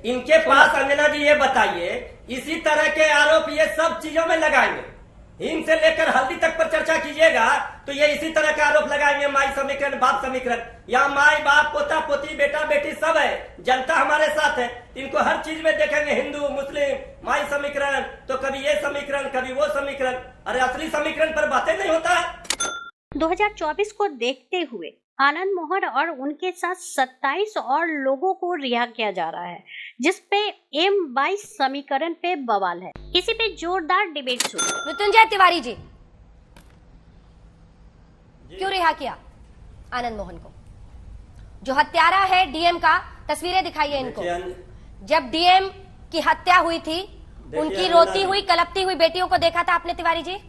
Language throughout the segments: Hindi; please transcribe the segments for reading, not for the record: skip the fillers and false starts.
इनके पास अंजना जी ये बताइए, इसी तरह के आरोप ये सब चीजों में लगाएंगे, हिंद से लेकर हल्दी तक पर चर्चा कीजिएगा तो ये इसी तरह का आरोप लगाएंगे, माई समीकरण बाप समीकरण। यहाँ माई बाप पोता पोती बेटा बेटी सब है, जनता हमारे साथ है, इनको हर चीज में देखेंगे, हिंदू मुस्लिम माई समीकरण, तो कभी ये समीकरण कभी वो समीकरण। अरे असली समीकरण पर बातें नहीं होता। 2024 को देखते हुए आनंद मोहन और उनके साथ 27 और लोगों को रिहा किया जा रहा है, जिसपे M22 समीकरण पे बवाल है। इसी पे जोरदार डिबेट शुरू। मृत्युंजय तिवारी जी, क्यों रिहा किया आनंद मोहन को? जो हत्यारा है डीएम का, तस्वीरें दिखाइए इनको। जब डीएम की हत्या हुई थी, उनकी रोती हुई कलपती हुई बेटियों को देखा था आपने तिवारी जी,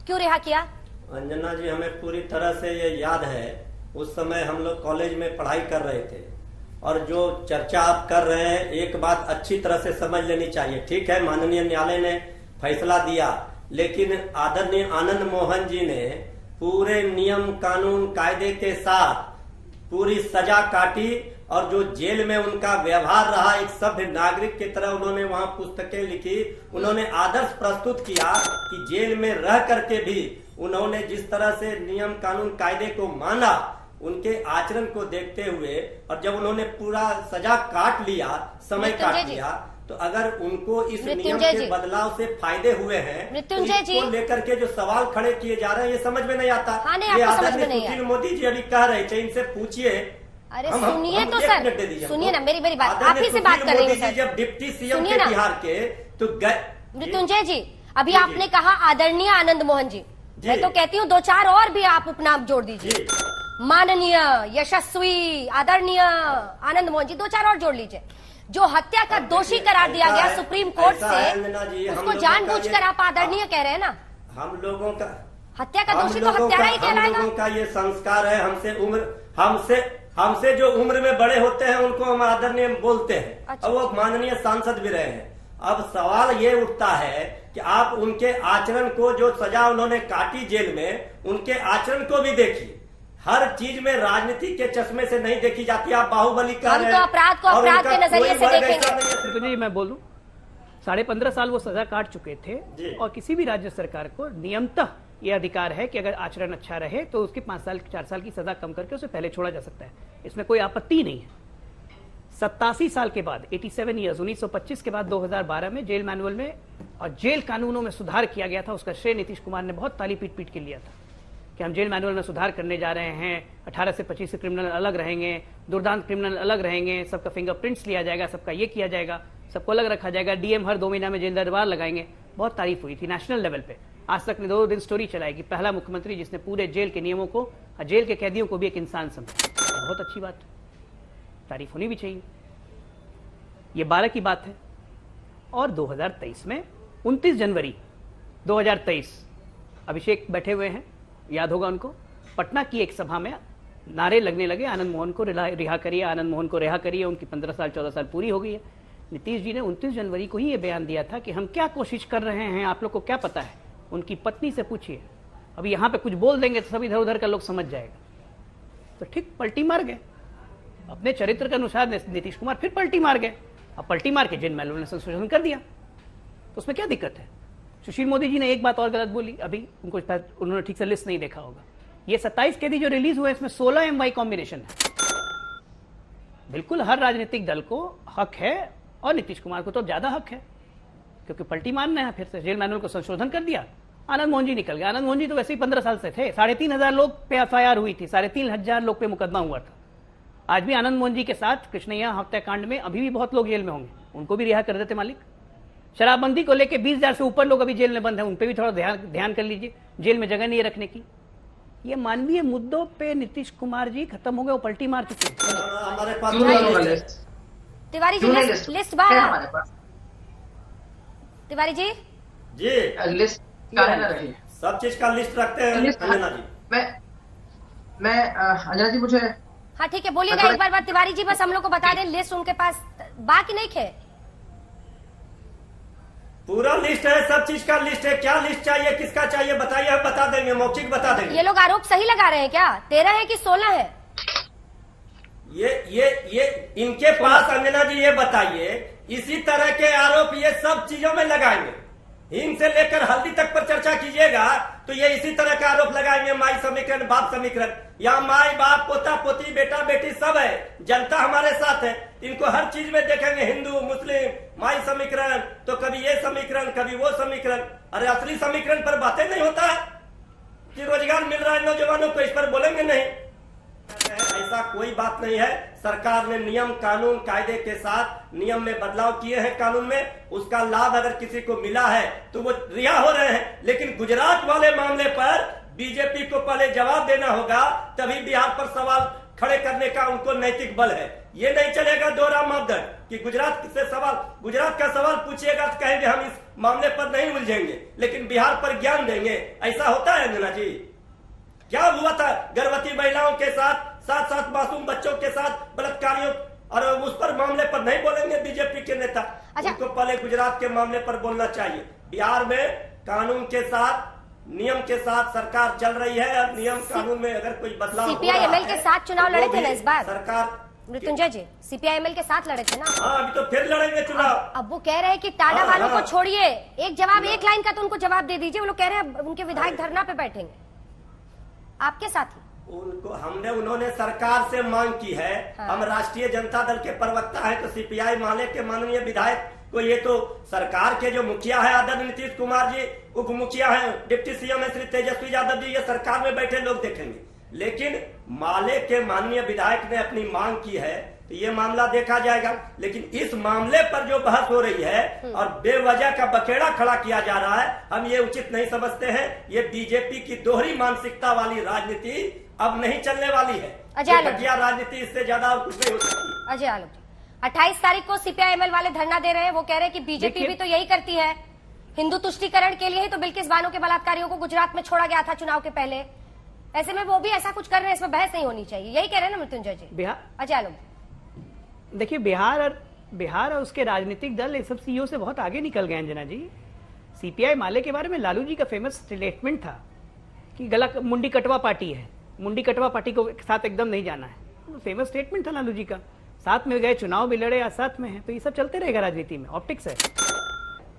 क्यों रिहा किया? अंजना जी, हमें पूरी तरह से ये याद है, उस समय हम लोग कॉलेज में पढ़ाई कर रहे थे, और जो चर्चा आप कर रहे हैं, एक बात अच्छी तरह से समझ लेनी चाहिए। ठीक है, माननीय न्यायालय ने फैसला दिया, लेकिन आदरणीय आनंद मोहन जी ने पूरे नियम कानून कायदे के साथ पूरी सजा काटी, और जो जेल में उनका व्यवहार रहा, एक सभ्य नागरिक की तरह उन्होंने वहां पुस्तकें लिखी, उन्होंने आदर्श प्रस्तुत किया कि जेल में रह करके भी उन्होंने जिस तरह से नियम कानून कायदे को माना, उनके आचरण को देखते हुए, और जब उन्होंने पूरा सजा काट लिया, समय काट लिया, तो अगर उनको इस नियम के बदलाव से फायदे हुए हैं, तो इसको लेकर के जो सवाल खड़े किए जा रहे हैं, ये समझ में नहीं आता। ये आदरणीय सुशील मोदी जी अभी कह रहे थे, इनसे पूछिए। अरे सुनिए तो सर, सुनिए ना मेरी बात, आप ही से बात कर रही हूँ। जब डिप्टी सीएम थे बिहार के, तो मृत्युंजय जी, अभी आपने कहा आदरणीय आनंद मोहन जी, मैं तो कहती हूँ 2-4 और भी आप उपनाम जोड़ दीजिए। माननीय, यशस्वी, आदरणीय आनंद मोहन जी, 2-4 और जोड़ लीजिए। जो हत्या का दोषी करार दिया गया सुप्रीम कोर्ट से, उसको जानबूझकर आप आदरणीय कह रहे हैं ना? हम लोगों का हत्या का दोषी तो हत्यारा ही कहलाएगा। हम लोगों का ये संस्कार है, हमसे जो उम्र में बड़े होते हैं उनको हम आदरणीय बोलते हैं। अच्छा। और वो माननीय सांसद भी रहे हैं। अब सवाल ये उठता है कि आप उनके आचरण को, जो सजा उन्होंने काटी जेल में, उनके आचरण को भी देखिए। हर चीज में राजनीति के चश्मे से नहीं देखी जाती। आप बाहुबली का हम तो अपराध को अपराध के नजरिए से देखेंगे। मैं बोलूं, 15.5 साल वो सजा काट चुके थे, और किसी भी राज्य सरकार को नियमतः ये अधिकार है कि अगर आचरण अच्छा रहे तो उसकी 5 साल 4 साल की सजा कम करके उसे पहले छोड़ा जा सकता है, इसमें कोई आपत्ति नहीं है। 87 साल के बाद, 87 ईयर्स, 1925 के बाद 2012 में जेल मैनुअल में और जेल कानूनों में सुधार किया गया था। उसका श्रेय नीतीश कुमार ने बहुत ताली पीट पीट के लिया था कि हम जेल मैनुअल में सुधार करने जा रहे हैं, 18 से 25 क्रिमिनल अलग रहेंगे, दुर्दांत क्रिमिनल अलग रहेंगे, सबका फिंगरप्रिंट्स लिया जाएगा, सबका ये किया जाएगा, सबको अलग रखा जाएगा, डीएम हर 2 महीना में जेल दरबार लगाएंगे। बहुत तारीफ हुई थी नेशनल लेवल पे। आज तक ने 2 दिन स्टोरी चलाई कि पहला मुख्यमंत्री जिसने पूरे जेल के नियमों को, जेल के कैदियों को भी एक इंसान समझा। बहुत अच्छी बात, तारीफ होनी भी चाहिए। ये 12 की बात है। और 2023 में 29 जनवरी 2023 अभिषेक बैठे हुए हैं, याद होगा उनको, पटना की एक सभा में नारे लगने लगे, आनंद मोहन को रिहा करिए, आनंद मोहन को रिहा करिए, उनकी 15 साल 14 साल पूरी हो गई है। नीतीश जी ने 29 जनवरी को ही ये बयान दिया था कि हम क्या कोशिश कर रहे हैं, आप लोग को क्या पता है। उनकी पत्नी से पूछिए, अभी यहाँ पे कुछ बोल देंगे तो सब इधर उधर का लोग समझ जाएगा। तो ठीक पलटी मार गए, अपने चरित्र के अनुसार नीतीश कुमार फिर पलटी मार गए। अब पलटी मार के जेल मैनुअल ने संशोधन कर दिया, तो उसमें क्या दिक्कत है? सुशील मोदी जी ने एक बात और गलत बोली, अभी उन्होंने ठीक से लिस्ट नहीं देखा होगा। ये 27 कैदी जो रिलीज हुए, इसमें 16 MY कॉम्बिनेशन है। बिल्कुल हर राजनीतिक दल को हक है, और नीतीश कुमार को तो ज्यादा हक है, क्योंकि पलटी मारना है। फिर से जेल मैनुअल को संशोधन कर दिया, आनंद मोहन जी निकल गए। आनंद मोहन जी तो वैसे ही 15 साल से थे, 3,500 लोग पे FIR हुई थी, 3,500 लोग पे मुकदमा हुआ था। आज भी आनंद मोहन जी के साथ कृष्णैया हत्याकांड में अभी भी बहुत लोग जेल में होंगे, उनको भी रिहा कर देते मालिक। शराबबंदी को लेकर 20,000 से ऊपर लोग अभी जेल में बंद हैं, उन पर भी थोड़ा ध्यान कर लीजिए, जेल में जगह नहीं रखने की। ये मानवीय मुद्दों पे नीतीश कुमार जी खत्म हो गए, वो पलटी मार चुके हैं। तिवारी जी लिस्ट बाहर, तिवारी जी लिस्ट सब चीज का लिस्ट रखते हैं अंजना जी। मैं अंजना जी मुझे, हाँ ठीक है, बोलिएगा एक बार तिवारी जी, बस हम लोग को बता दें लिस्ट उनके पास बाकी नहीं है। पूरा लिस्ट है, सब चीज का लिस्ट है। क्या लिस्ट चाहिए, किसका चाहिए बताइए, हम बता देंगे, मौखिक बता देंगे। ये लोग आरोप सही लगा रहे हैं क्या? 13 है कि 16 है? ये इनके पास अंजना जी ये बताइए, इसी तरह के आरोप ये सब चीजों में लगाएंगे। हिंद से लेकर हल्दी तक पर चर्चा कीजिएगा तो ये इसी तरह का आरोप लगाएंगे, माई समीकरण, बाप समीकरण। यहाँ माई बाप, पोता पोती, बेटा बेटी सब है, जनता हमारे साथ है। इनको हर चीज में देखेंगे, हिंदू मुस्लिम, माई समीकरण, तो कभी ये समीकरण कभी वो समीकरण। अरे असली समीकरण पर बातें नहीं होता है कि रोजगार मिल रहा है नौजवानों को, इस पर बोलेंगे नहीं। ऐसा कोई बात नहीं है। सरकार ने नियम कानून कायदे के साथ नियम में बदलाव किए हैं, कानून में उसका लाभ अगर किसी को मिला है तो वो रिहा हो रहे हैं। लेकिन गुजरात वाले मामले पर बीजेपी को पहले जवाब देना होगा, तभी बिहार पर सवाल खड़े करने का उनको नैतिक बल है। ये नहीं चलेगा दोहरा मापदंड कि गुजरात का सवाल पूछिएगा तो कहेंगे हम इस मामले पर नहीं उलझेंगे, लेकिन बिहार पर ज्ञान देंगे। ऐसा होता है अंजना जी? क्या हुआ था गर्भवती महिलाओं के साथ, साथ साथ मासूम बच्चों के साथ बलात्कारियों, और उस पर मामले पर नहीं बोलेंगे बीजेपी के नेता। अच्छा। उनको पहले गुजरात के मामले पर बोलना चाहिए। बिहार में कानून के साथ, नियम के साथ सरकार चल रही है, और नियम कानून में अगर कोई बदलाव सीपीआई एमएल के साथ चुनाव लड़े थे ना इस बार सरकार। मृत्युंजय जी, सीपीआई एमएल के साथ लड़े थे ना? हाँ, अभी तो फिर लड़ेंगे चुनाव। अब वो कह रहे हैं कि टाडा हाँ, वालों को हाँ। छोड़िए, एक जवाब, एक लाइन का तो उनको जवाब दे दीजिए। वो लोग कह रहे हैं उनके विधायक धरना पे बैठेंगे आपके साथ ही। उन्होंने सरकार से मांग की है। हाँ। हम राष्ट्रीय जनता दल के प्रवक्ता हैं, तो सीपीआई माले के माननीय विधायक को, ये तो सरकार के जो मुखिया है आदरणीय नीतीश कुमार जी, उप मुखिया है डिप्टी सीएम है श्री तेजस्वी यादव जी, ये सरकार में बैठे लोग देखेंगे। लेकिन माले के माननीय विधायक ने अपनी मांग की है, तो ये मामला देखा जाएगा। लेकिन इस मामले पर जो बहस हो रही है और बेवजह का बखेड़ा खड़ा किया जा रहा है, हम ये उचित नहीं समझते हैं। ये बीजेपी की दोहरी मानसिकता वाली राजनीति अब नहीं चलने वाली है। घटिया राजनीति, इससे ज्यादा कुछ नहीं हो सकती। अजय आलोक जी, 28 तारीख को सीपीआई एमएल वाले धरना दे रहे हैं। वो कह रहे हैं कि बीजेपी भी तो यही करती है, हिंदू तुष्टीकरण के लिए ही तो बिल्किस बानो के बलात्कारियों को गुजरात में छोड़ा गया था चुनाव के पहले। ऐसे में वो भी ऐसा कुछ कर रहे हैं, इसमें बहस नहीं होनी चाहिए, यही कह रहे हैं ना मृत्युंजय जी? अजय आलोक, देखिए बिहार और उसके राजनीतिक दल ये सब सीईओ से बहुत आगे निकल गए अंजना जी। सीपीआई माले के बारे में लालू जी का फेमस स्टेटमेंट था कि गला मुंडी कटवा पार्टी है, मुंडी कटवा पार्टी को साथ एकदम नहीं जाना है। फेमस स्टेटमेंट था लालू जी का। साथ में गए, चुनाव भी लड़े, आज साथ में है, तो ये सब चलते रहेगा राजनीति में, ऑप्टिक्स है।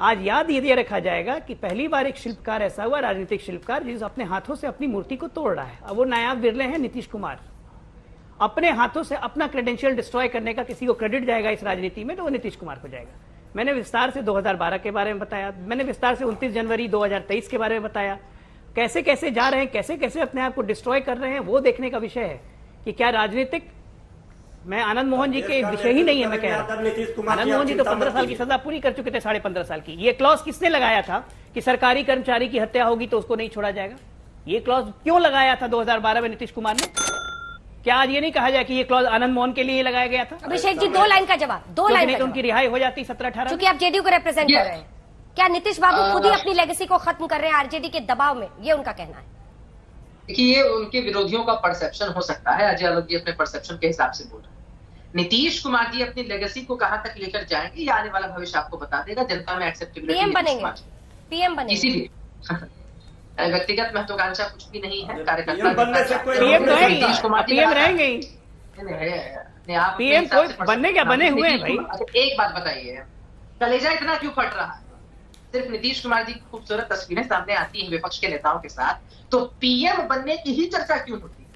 आज याद ये रखा जाएगा कि पहली बार एक शिल्पकार ऐसा हुआ, राजनीतिक शिल्पकार, जिस अपने हाथों से अपनी मूर्ति को तोड़ रहा है। अब वो नायाब विरले हैं नीतीश कुमार। अपने हाथों से अपना क्रेडेंशियल डिस्ट्रॉय करने का किसी को क्रेडिट जाएगा इस राजनीति में, तो वो नीतीश कुमार को जाएगा। मैंने विस्तार से 2012 के बारे में बताया, मैंने विस्तार से 29 जनवरी 2023 के बारे में बताया, कैसे कैसे जा रहे हैं, कैसे कैसे अपने आप को डिस्ट्रॉय कर रहे हैं। वो देखने का विषय है कि क्या राजनीतिक, मैं आनंद मोहन जी के विषय ही नहीं है, मैं कह रहा हूं आनंद मोहन जी तो 15 साल की सजा पूरी कर चुके थे, 15.5 साल की। ये क्लॉज किसने लगाया था कि सरकारी कर्मचारी की हत्या होगी तो उसको नहीं छोड़ा जाएगा? ये क्लॉज क्यों लगाया था 2012 में नीतीश कुमार ने? क्या आज ये नहीं कहा जाए कि ये क्लॉज आनंद मोहन के लिए लगाया गया था? अभिषेक जी, 2 लाइन का जवाब, 2 लाइन तो उनकी रिहाई हो जाती 17-18। क्योंकि आप जेडीयू को रिप्रेजेंट कर रहे हैं, क्या नीतीश बाबू खुद ही अपनी लेगेसी को खत्म कर रहे हैं आरजेडी के दबाव में? ये उनका कहना है। देखिए, ये उनके विरोधियों का परसेप्शन हो सकता है। अजय आलोक जी अपने परसेप्शन के हिसाब से बोल रहे हैं। नीतीश कुमार जी अपनी लेगेसी को कहां तक लेकर जाएंगे, ये आने वाला भविष्य आपको बता देगा। जनता में एक्सेप्टेबिलिटी, पीएम बनेंगे, इसीलिए व्यक्तिगत महत्वाकांक्षा कुछ भी नहीं है। कार्यकर्ता पीएम रहेंगे, पीएम बनने क्या बने हुए हैं भाई। एक बात बताइए, कलेजा इतना क्यों फट रहा है? सिर्फ नीतीश कुमार जी की खूबसूरत तस्वीरें सामने आती हैं विपक्ष के नेताओं के साथ, तो पीएम बनने की ही चर्चा क्यों होती है?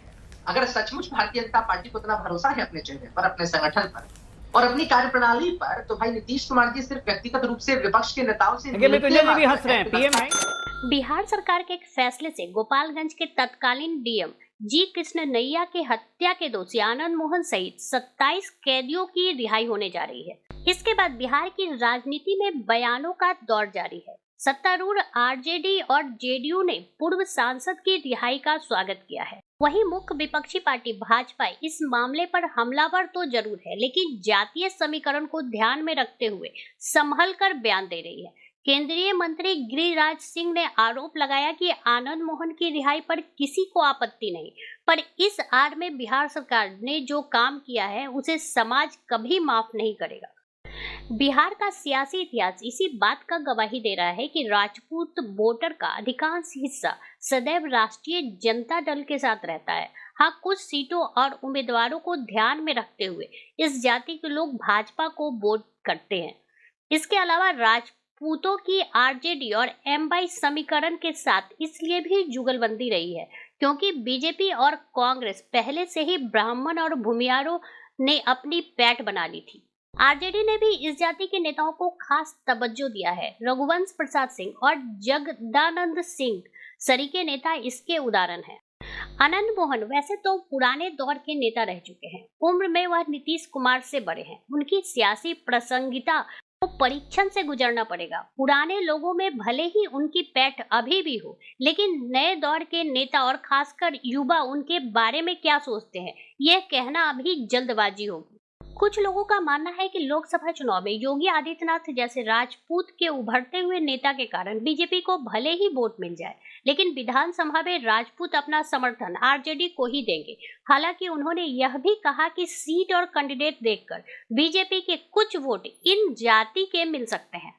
अगर सचमुच भारतीय जनता पार्टी को इतना भरोसा है अपने चेहरे पर, अपने संगठन पर और अपनी कार्यप्रणाली पर, तो भाई नीतीश कुमार जी सिर्फ व्यक्तिगत रूप से विपक्ष के नेताओं से भी हंस रहे हैं। पीएम है। बिहार सरकार के एक फैसले से गोपालगंज के तत्कालीन डीएम जी कृष्ण नैया के हत्या के दोषी आनंद मोहन सहित 27 कैदियों की रिहाई होने जा रही है। इसके बाद बिहार की राजनीति में बयानों का दौर जारी है। सत्तारूढ़ आरजेडी और जेडीयू ने पूर्व सांसद की रिहाई का स्वागत किया है। वहीं मुख्य विपक्षी पार्टी भाजपा इस मामले पर हमलावर तो जरूर है, लेकिन जातीय समीकरण को ध्यान में रखते हुए संभल कर बयान दे रही है। केंद्रीय मंत्री गिरिराज सिंह ने आरोप लगाया कि आनंद मोहन की रिहाई पर किसी को आपत्ति नहीं, पर इस आड़ में बिहार सरकार ने जो काम किया है उसे समाज कभी माफ नहीं करेगा। बिहार का सियासी इतिहास इसी बात का गवाही दे रहा है कि राजपूत वोटर का अधिकांश हिस्सा सदैव राष्ट्रीय जनता दल के साथ रहता है। हाँ, कुछ सीटों और उम्मीदवारों को ध्यान में रखते हुए इस जाति के लोग भाजपा को वोट करते हैं। इसके अलावा राजपूतों की आरजेडी और एम22 समीकरण के साथ इसलिए भी जुगलबंदी रही है क्योंकि बीजेपी और कांग्रेस पहले से ही ब्राह्मण और भूमियारों ने अपनी पैठ बना ली थी। आरजेडी ने भी इस जाति के नेताओं को खास तवज्जो दिया है। रघुवंश प्रसाद सिंह और जगदानंद सिंह सरीके नेता इसके उदाहरण हैं। आनंद मोहन वैसे तो पुराने दौर के नेता रह चुके हैं। उम्र में वह नीतीश कुमार से बड़े हैं। उनकी सियासी प्रासंगिकता को परीक्षण से गुजरना पड़ेगा। पुराने लोगों में भले ही उनकी पैठ अभी भी हो, लेकिन नए दौर के नेता और खासकर युवा उनके बारे में क्या सोचते हैं, यह कहना अभी जल्दबाजी होगी। कुछ लोगों का मानना है कि लोकसभा चुनाव में योगी आदित्यनाथ जैसे राजपूत के उभरते हुए नेता के कारण बीजेपी को भले ही वोट मिल जाए, लेकिन विधानसभा में राजपूत अपना समर्थन आरजेडी को ही देंगे। हालांकि उन्होंने यह भी कहा कि सीट और कैंडिडेट देखकर बीजेपी के कुछ वोट इन जाति के मिल सकते हैं।